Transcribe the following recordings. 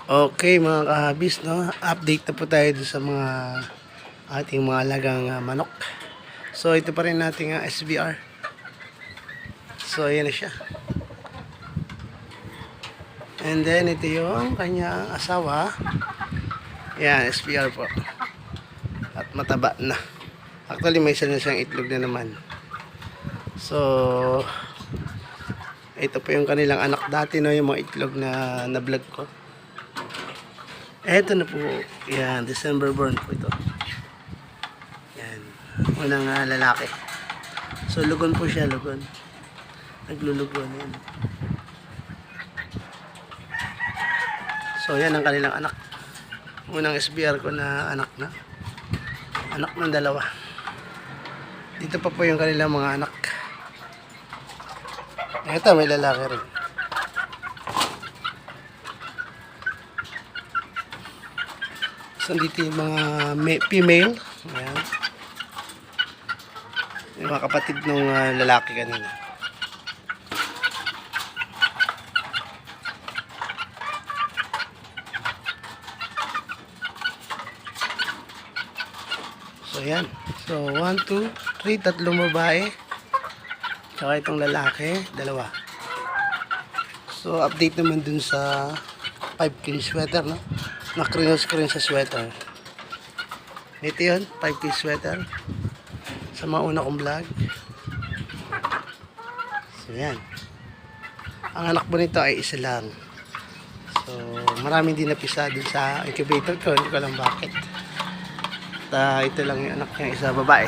Okay mga kahabis, no? Update na po tayo sa mga ating mga alagang manok. So ito pa rin nating SBR. So ayan na siya. And then ito yung kanyang asawa. Yan, SBR po. At mataba na. Actually may isa na siyang itlog na naman. So ito po yung kanilang anak dati, no? Yung mga itlog na vlog ko. Eto na po. Yan, December born po ito. Yan. Unang lalaki. So, lugon po siya, lugon. Naglulugon. Yan. So, yan ang kanilang anak. Unang SBR ko na anak na. Anak ng dalawa. Dito pa po yung kanilang mga anak. Eto, may lalaki rin. So, dito yung mga female. Ayan. Yung mga kapatid ng lalaki kanina. So, ayan. So, 1, 2, 3, tatlong babae. Tsaka itong lalaki, dalawa. So, update naman dun sa 5K sweater, no? Nakrinos-screen sa sweater. Ito yun, 5K sweater. Sa mga una kong vlog. So, yan. Ang anak po nito ay isa lang. So, maraming din napisa dun sa incubator ko. Hindi ko alam bakit. At ito lang yung anak niya, isa babae.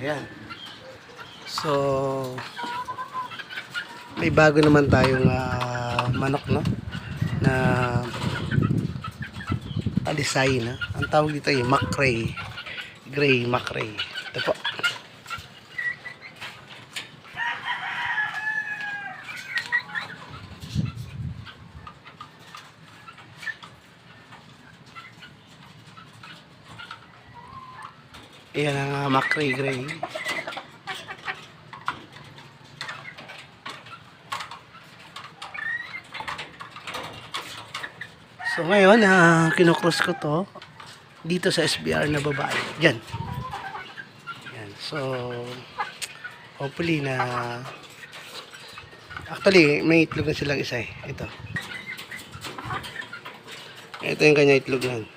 Ayan. So, may bago naman tayong manok, no? Na alisay, no? Ang tawag dito ay Macrae. Gray Macrae. Ito po. Ayan ang Macrae Gray. So ngayon, kinocross ko to dito sa SBR na babae. Yan. Yan. So, hopefully na actually, may itlog na silang isa eh. Ito. Ito yung kanya itlog yan.